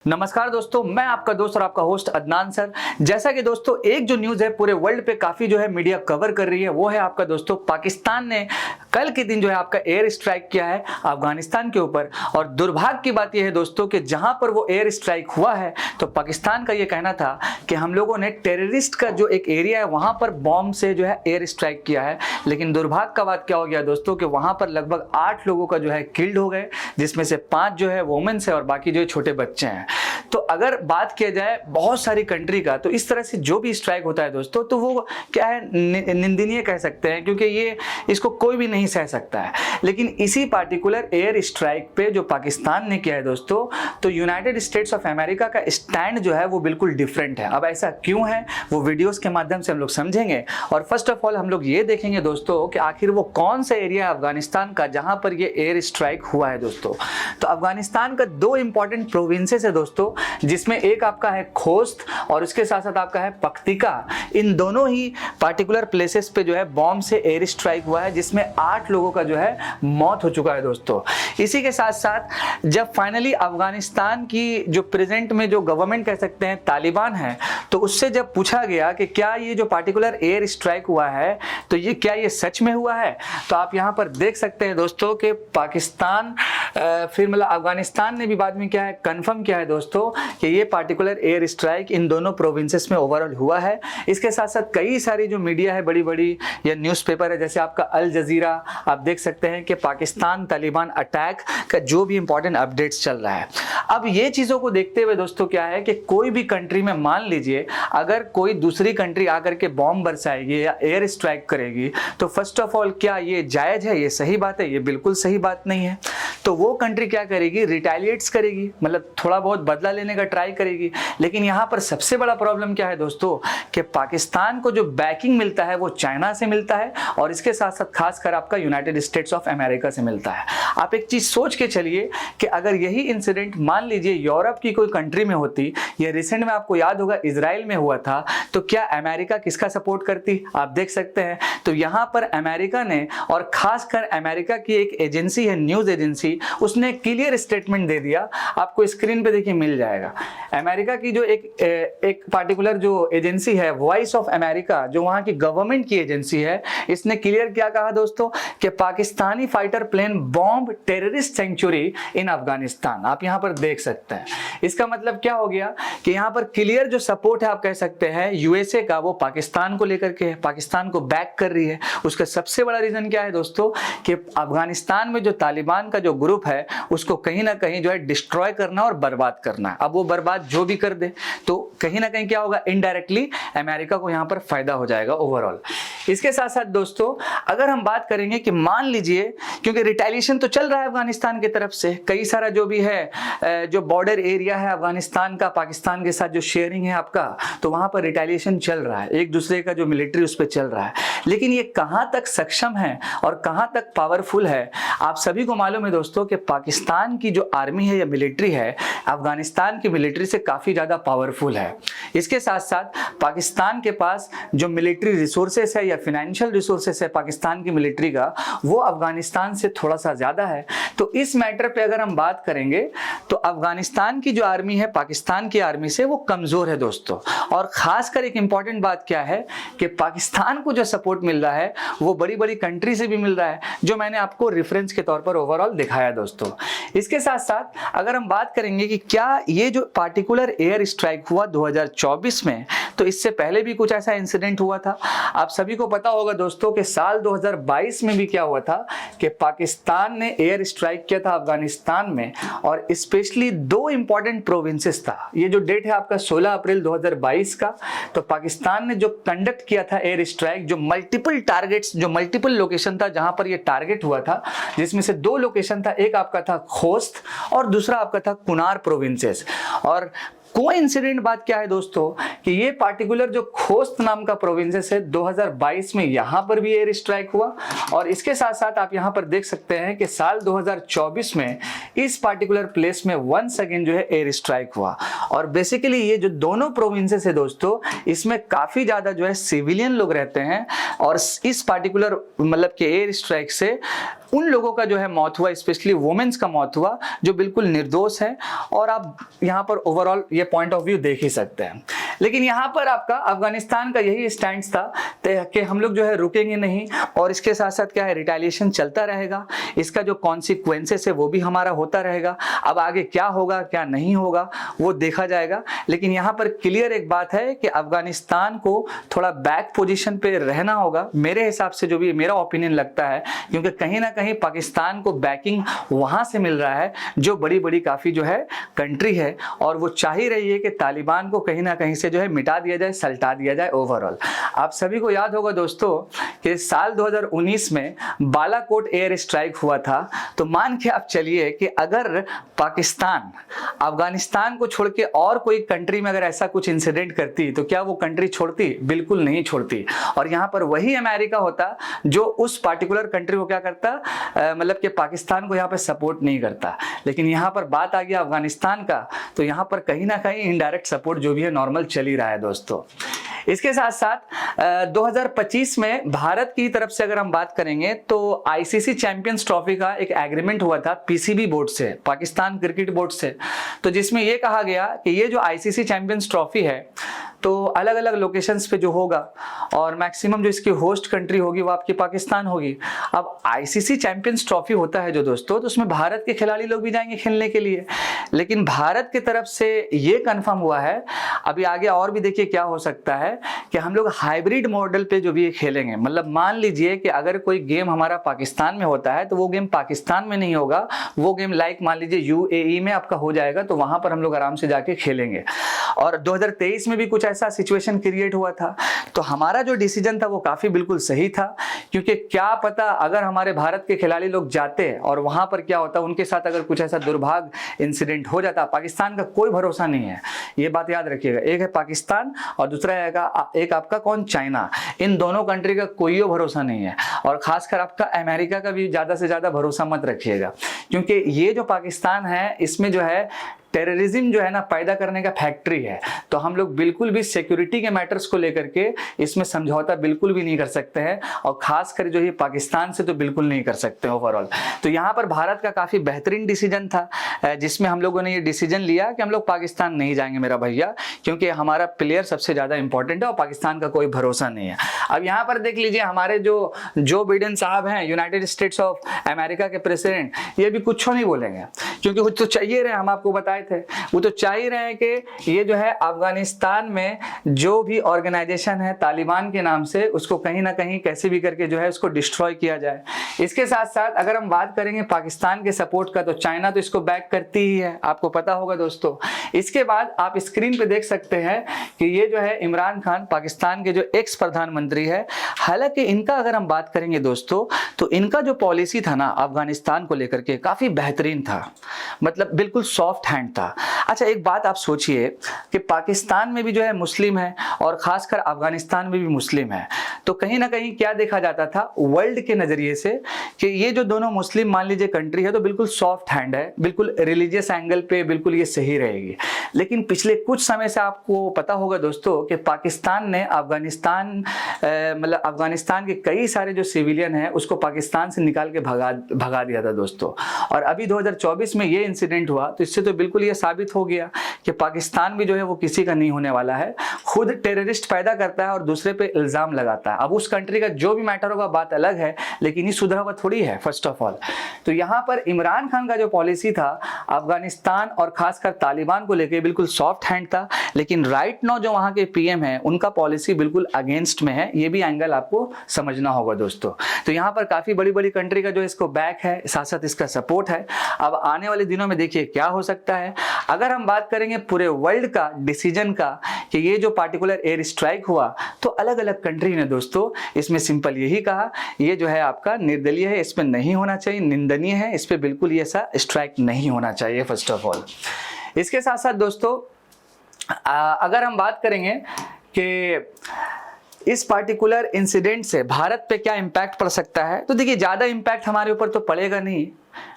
नमस्कार दोस्तों, मैं आपका दोस्त और आपका होस्ट अदनान सर। जैसा कि दोस्तों एक जो न्यूज़ है पूरे वर्ल्ड पे काफ़ी जो है मीडिया कवर कर रही है, वो है आपका दोस्तों पाकिस्तान ने कल के दिन जो है आपका एयर स्ट्राइक किया है अफगानिस्तान के ऊपर। और दुर्भाग्य की बात यह है दोस्तों कि जहां पर वो एयर स्ट्राइक हुआ है तो पाकिस्तान का ये कहना था कि हम लोगों ने टेररिस्ट का जो एक एरिया है वहां पर बॉम्ब से जो है एयर स्ट्राइक किया है। लेकिन दुर्भाग्य का बात क्या हो गया दोस्तों कि वहां पर लगभग 8 लोगों का जो है किल्ड हो गए, जिसमें से 5 जो है वुमेन्स है और बाकी जो छोटे बच्चे हैं। तो अगर बात किया जाए बहुत सारी कंट्री का, तो इस तरह से जो भी स्ट्राइक होता है दोस्तों तो वो क्या है, निंदनीय कह सकते हैं, क्योंकि ये इसको कोई भी नहीं सह सकता है। लेकिन इसी पार्टिकुलर एयर स्ट्राइक पे जो पाकिस्तान ने किया है दोस्तों, तो यूनाइटेड स्टेट्स ऑफ अमेरिका का स्टैंड जो है वो बिल्कुल डिफरेंट है। अब ऐसा क्यों है वो वीडियोस के माध्यम से हम लोग समझेंगे। और फर्स्ट ऑफ ऑल हम लोग ये देखेंगे दोस्तों कि आखिर वो कौन सा एरिया है अफगानिस्तान का जहां पर ये एयर स्ट्राइक हुआ है दोस्तों। तो अफगानिस्तान का 2 इंपॉर्टेंट प्रोविंसेस है दोस्तों, जिसमें एक आपका है खोस्त और उसके साथ साथ आपका है पख्तिका। इन दोनों ही पार्टिकुलर प्लेसेस पे जो है बॉम्ब से एयर स्ट्राइक हुआ है, जिसमें 8 लोगों का जो है मौत हो चुका है दोस्तों। इसी के साथ साथ जब फाइनली अफगानिस्तान की जो प्रेजेंट में जो गवर्नमेंट कह सकते हैं तालिबान है, तो उससे जब पूछा गया कि क्या ये जो पार्टिकुलर एयर स्ट्राइक हुआ है तो ये क्या ये सच में हुआ है, तो आप यहाँ पर देख सकते हैं दोस्तों कि पाकिस्तान फिर मतलब अफगानिस्तान ने भी बाद में क्या है कंफर्म किया है दोस्तों कि ये पार्टिकुलर एयर स्ट्राइक इन दोनों प्रोविंसेस में ओवरऑल हुआ है। इसके साथ साथ कई सारी जो मीडिया है, बड़ी बड़ी या न्यूज़पेपर है, जैसे आपका अल जजीरा, आप देख सकते हैं कि पाकिस्तान तालिबान अटैक का जो भी इंपॉर्टेंट अपडेट्स चल रहा है। अब ये चीज़ों को देखते हुए दोस्तों क्या है कि कोई भी कंट्री में मान लीजिए अगर कोई दूसरी कंट्री आकर के बॉम्ब बरसाएगी या एयर स्ट्राइक करेगी, तो फर्स्ट ऑफ ऑल क्या ये जायज़ है, ये सही बात है? ये बिल्कुल सही बात नहीं है। तो वो कंट्री क्या करेगी, रिटेलिएट्स करेगी, मतलब थोड़ा बहुत बदला लेने का ट्राई करेगी। लेकिन यहाँ पर सबसे बड़ा प्रॉब्लम क्या है दोस्तों कि पाकिस्तान को जो बैकिंग मिलता है वो चाइना से मिलता है और इसके साथ साथ खासकर आपका यूनाइटेड स्टेट्स ऑफ अमेरिका से मिलता है। आप एक चीज सोच के चलिए कि अगर यही इंसिडेंट मान लीजिए यूरोप की कोई कंट्री में होती, या रिसेंट में आपको याद होगा इजराइल में हुआ था, तो क्या अमेरिका किसका सपोर्ट करती? आप देख सकते हैं। तो यहाँ पर अमेरिका ने, और खासकर अमेरिका की एक एजेंसी है, न्यूज एजेंसी, उसने क्लियर स्टेटमेंट दे दिया। आपको स्क्रीन पे देखिए मिल जाएगा। अमेरिका की जो एक पार्टिकुलर जो एजेंसी है, वॉइस ऑफ अमेरिका, जो वहां की गवर्नमेंट की एजेंसी है, इसने क्लियर क्या कहा दोस्तों कि Pakistani fighter plane bomb terrorist sanctuary in Afghanistan. आप यहां पर देख सकते हैं। इसका मतलब क्या हो गया कि यहां पर क्लियर जो सपोर्ट है, आप कह सकते हैं यूएसए का, वो पाकिस्तान को लेकर के, पाकिस्तान को बैक कर रही है। उसका सबसे बड़ा रीजन क्या है दोस्तों कि अफगानिस्तान में जो तालिबान का जो ग्रुप है उसको कहीं ना कहीं जो है डिस्ट्रॉय करना और बर्बाद करना। अब वो बर्बाद जो भी कर दे तो कहीं ना कहीं क्या होगा, इनडायरेक्टली अमेरिका को यहां पर फायदा हो जाएगा ओवरऑल। इसके साथ साथ दोस्तों अगर हम बात करेंगे कि मान लीजिए, क्योंकि रिटेलिएशन तो चल रहा है अफगानिस्तान की तरफ से, कई सारा जो भी है जो बॉर्डर एरिया है अफगानिस्तान का पाकिस्तान के साथ जो शेयरिंग है आपका, तो वहां पर रिटेलिएशन चल रहा है, एक दूसरे का जो मिलिट्री उस पर चल रहा है। लेकिन ये कहां तक सक्षम है और कहां तक पावरफुल है, आप सभी को मालूम है दोस्तों कि पाकिस्तान की जो आर्मी है या मिलिट्री है अफगानिस्तान की मिलिट्री से काफी ज्यादा पावरफुल है। इसके साथ साथ पाकिस्तान के पास जो मिलिट्री रिसोर्सेस है या फाइनेंशियल रिसोर्सेस है पाकिस्तान की मिलिट्री का, वो अफगानिस्तान से थोड़ा सा ज्यादा है। तो इस मैटर पे अगर हम बात करेंगे तो अफगानिस्तान की जो आर्मी है पाकिस्तान की आर्मी से वो कमजोर है दोस्तों। और खासकर एक इंपॉर्टेंट बात क्या है कि पाकिस्तान को जो सपोर्ट मिल रहा है वो बड़ी बड़ी कंट्री से भी मिल रहा है, जो मैंने आपको रेफरेंस के तौर पर ओवरऑल दिखाया दोस्तों। इसके साथ साथ अगर हम बात करेंगे कि क्या ये जो पार्टिकुलर एयर स्ट्राइक हुआ 2024 में, तो इससे पहले भी कुछ ऐसा इंसिडेंट हुआ था। आप सभी को पता होगा दोस्तों कि साल 2022 में भी क्या हुआ था कि पाकिस्तान ने एयर स्ट्राइक किया था अफगानिस्तान में, और स्पेशली 2 इंपॉर्टेंट प्रोविंसेस था। ये जो डेट है आपका 16 अप्रैल 2022 का, तो पाकिस्तान ने जो कंडक्ट किया था एयर स्ट्राइक, जो मल्टीपल टारगेट्स, जो मल्टीपल लोकेशन था जहां पर ये टारगेट हुआ था, जिसमें से 2 लोकेशन था, एक आपका था खोस्त और दूसरा आपका था कुनार प्रोविंसेस। और कोइंसिडेंट बात क्या है दोस्तों कि ये पार्टिकुलर जो खोस्त नाम का प्रोविंसेस है 2022 में यहां पर भी एयर स्ट्राइक हुआ। और इसके साथ साथ आप यहां पर देख सकते हैं कि साल 2024 में इस पार्टिकुलर प्लेस में वंस अगेन जो है एयर स्ट्राइक हुआ। और बेसिकली ये जो दोनों प्रोविंसेस है दोस्तों, इसमें काफी ज्यादा जो है सिविलियन लोग रहते हैं, और इस पार्टिकुलर मतलब कि एयर स्ट्राइक से उन लोगों का जो है मौत हुआ, स्पेशली वुमेन्स का मौत हुआ जो बिल्कुल निर्दोष है। और आप यहाँ पर ओवरऑल ये पॉइंट ऑफ व्यू देख ही सकते हैं। लेकिन यहाँ पर आपका अफगानिस्तान का यही स्टैंड था कि हम लोग जो है रुकेंगे नहीं, और इसके साथ साथ क्या है, रिटेलिएशन चलता रहेगा, इसका जो कॉन्सिक्वेंसेस है वो भी हमारा होता रहेगा। अब आगे क्या होगा क्या नहीं होगा वो देखा जाएगा। लेकिन यहाँ पर क्लियर एक बात है कि अफगानिस्तान को थोड़ा बैक पोजीशन पे रहना होगा मेरे हिसाब से, जो भी मेरा ओपिनियन लगता है, क्योंकि कहीं ना कहीं पाकिस्तान को बैकिंग वहां से मिल रहा है जो बड़ी बड़ी काफी जो है कंट्री है, और वो चाह ही रही है कि तालिबान को कहीं ना कहीं से जो है मिटा दिया जाए, सल्टा दिया जाए ओवरऑल। आप सभी को याद होगा दोस्तों कि साल 2019 में बालाकोट एयर स्ट्राइक हुआ था। तो मान के आप चलिए कि अगर पाकिस्तान अफगानिस्तान को छोड़ के और कोई कंट्री में अगर ऐसा कुछ इंसिडेंट करती तो क्या वो कंट्री छोड़ती? बिल्कुल नहीं छोड़ती। और यहाँ पर वही अमेरिका होता जो उस पार्टिकुलर कंट्री को क्या करता, मतलब कि पाकिस्तान को यहाँ पर सपोर्ट नहीं करता। लेकिन यहाँ पर बात आ गया अफगानिस्तान का, तो यहाँ पर कहीं ना कहीं इनडायरेक्ट सपोर्ट जो भी है नॉर्मल चल ही रहा है दोस्तों। इसके साथ साथ 2025 में भारत की तरफ से अगर हम बात करेंगे तो आईसीसी चैंपियंस ट्रॉफी का एक एग्रीमेंट हुआ था पीसीबी बोर्ड से, पाकिस्तान क्रिकेट बोर्ड से, तो जिसमें यह कहा गया कि ये जो आईसीसी चैंपियंस ट्रॉफी है तो अलग अलग लोकेशंस पे जो होगा, और मैक्सिमम जो इसकी होस्ट कंट्री होगी वो आपकी पाकिस्तान होगी। अब आईसीसी चैंपियंस ट्रॉफी होता है जो दोस्तों, तो उसमें भारत के खिलाड़ी लोग भी जाएंगे खेलने के लिए। लेकिन भारत की तरफ से ये कंफर्म हुआ है, अभी आगे और भी देखिए क्या हो सकता है, कि हम लोग हाइब्रिड मॉडल पे जो भी ये खेलेंगे। मतलब मान लीजिए कि अगर कोई गेम हमारा पाकिस्तान में होता है तो वो गेम पाकिस्तान में नहीं होगा, वो गेम लाइक मान लीजिए यूएई में आपका हो जाएगा, तो वहां पर हम लोग आराम से जाके खेलेंगे। और 2023 में भी कुछ ऐसा सिचुएशन क्रिएट हुआ था। तो हमारा जो डिसीजन था वो काफी बिल्कुल सही था, क्योंकि क्या पता अगर हमारे भारत के खिलाड़ी लोग जाते और वहां पर क्या होता, उनके साथ अगर कुछ ऐसा दुर्भाग्य इंसिडेंट हो जाता। पाकिस्तान का कोई भरोसा नहीं है, ये बात याद रखिएगा। एक है पाकिस्तान और दूसरा एक आपका कौन, चाइना। इन दोनों कंट्री का कोई भरोसा नहीं है, और खासकर आपका अमेरिका का भी ज्यादा से ज्यादा भरोसा मत रखिएगा, क्योंकि ये जो पाकिस्तान है इसमें जो है टेररिज्म जो है ना पैदा करने का फैक्ट्री है। तो हम लोग बिल्कुल भी सिक्योरिटी के मैटर्स को लेकर के इसमें समझौता बिल्कुल भी नहीं कर सकते हैं, और खासकर जो ये पाकिस्तान से तो बिल्कुल नहीं कर सकते ओवरऑल। तो यहाँ पर भारत का काफी बेहतरीन डिसीजन था, जिसमें हम लोगों ने ये डिसीजन लिया कि हम लोग पाकिस्तान नहीं जाएंगे मेरा भैया, क्योंकि हमारा प्लेयर सबसे ज्यादा इंपॉर्टेंट है और पाकिस्तान का कोई भरोसा नहीं है। अब यहाँ पर देख लीजिए हमारे जो बिडेन साहब हैं, यूनाइटेड स्टेट्स ऑफ अमेरिका के प्रेसिडेंट, ये भी कुछ नहीं बोलेंगे, क्योंकि वो तो चाहिए रहे, हम आपको बताए थे, वो तो चाह ही रहे हैं कि ये जो है अफगानिस्तान में जो भी ऑर्गेनाइजेशन है तालिबान के नाम से, उसको कहीं ना कहीं कैसे भी करके जो है उसको डिस्ट्रॉय किया जाए। इसके साथ साथ अगर हम बात करेंगे पाकिस्तान के सपोर्ट का, तो चाइना तो इसको बैक करती ही है, आपको पता होगा दोस्तों। इसके बाद आप स्क्रीन पे देख सकते हैं कि ये जो है इमरान खान, पाकिस्तान के जो एक्स प्रधानमंत्री है, हालांकि इनका अगर हम बात करेंगे दोस्तों, तो इनका जो पॉलिसी था ना अफगानिस्तान को लेकर के काफी बेहतरीन था, मतलब बिल्कुल सॉफ्ट हैंड था। अच्छा एक बात आप सोचिए कि पाकिस्तान में भी जो है मुस्लिम है और खासकर अफगानिस्तान में भी मुस्लिम है, तो कहीं ना कहीं क्या देखा जाता था वर्ल्ड के नजरिए से कि ये जो दोनों मुस्लिम मान लीजिए कंट्री है तो बिल्कुल सॉफ्ट हैंड है, बिल्कुल रिलीजियस एंगल पे बिल्कुल ये सही रहेगी। लेकिन पिछले कुछ समय से आपको पता होगा दोस्तों कि पाकिस्तान ने अफगानिस्तान के कई सारे जो सिविलियन हैं उसको पाकिस्तान से निकाल के भगा दिया था दोस्तों। और अभी 2024 में ये इंसिडेंट हुआ, तो इससे तो बिल्कुल ये साबित हो गया कि पाकिस्तान भी जो है वो किसी का नहीं होने वाला है, खुद टेररिस्ट पैदा करता है और दूसरे पे इल्जाम लगाता है। अब उस कंट्री का जो भी मैटर होगा बात अलग है, लेकिन ये सुधरा हुआ थोड़ी है फर्स्ट ऑफ ऑल। तो यहाँ पर इमरान खान का जो पॉलिसी था अफगानिस्तान और खासकर तालिबान को लेकर बिल्कुल सॉफ्ट हैंड था, लेकिन राइट नाउ जो वहां के पीएम है उनका पॉलिसी बिल्कुल अगेंस्ट में है, ये भी एंगल आपको समझना होगा दोस्तों। तो यहाँ पर काफी बड़ी बड़ी कंट्री का जो इसको बैक है, साथ साथ इसका सपोर्ट है। अब आने वाले दिनों में देखिए क्या हो सकता है। अगर हम बात करेंगे पूरे वर्ल्ड का डिसीजन का कि ये जो पार्टिकुलर एयर स्ट्राइक हुआ, तो अलग अलग कंट्री ने दोस्तों इसमें सिंपल यही कहा, ये जो है आपका निर्दलीय है, इस पे नहीं होना चाहिए, निंदनीय है, इस पे बिल्कुल ये ऐसा स्ट्राइक नहीं होना चाहिए फर्स्ट ऑफ ऑल। इसके साथ साथ दोस्तों अगर हम बात करेंगे कि इस पार्टिकुलर इंसिडेंट से भारत पे क्या इंपैक्ट पड़ सकता है, तो देखिए ज्यादा इंपैक्ट हमारे ऊपर तो पड़ेगा नहीं,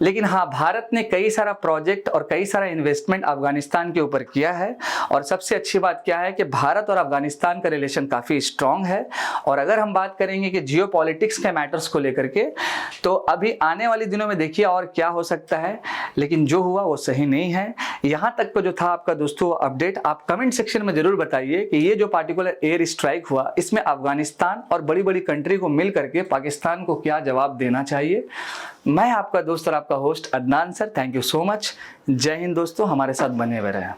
लेकिन हाँ, भारत ने कई सारा प्रोजेक्ट और कई सारा इन्वेस्टमेंट अफगानिस्तान के ऊपर किया है। और सबसे अच्छी बात क्या है कि भारत और अफगानिस्तान का रिलेशन काफ़ी स्ट्रांग है। और अगर हम बात करेंगे कि जियो पॉलिटिक्स के मैटर्स को लेकर के, तो अभी आने वाले दिनों में देखिए और क्या हो सकता है, लेकिन जो हुआ वो सही नहीं है। यहाँ तक का जो था आपका दोस्तों अपडेट, आप कमेंट सेक्शन में जरूर बताइए कि ये जो पार्टिकुलर एयर स्ट्राइक हुआ, इसमें अफगानिस्तान और बड़ी बड़ी कंट्री को मिल करके पाकिस्तान को क्या जवाब देना चाहिए। मैं आपका दोस्त और आपका host Adnan sir, thank you so much. जय हिंद दोस्तों, हमारे साथ बने हुए रहें।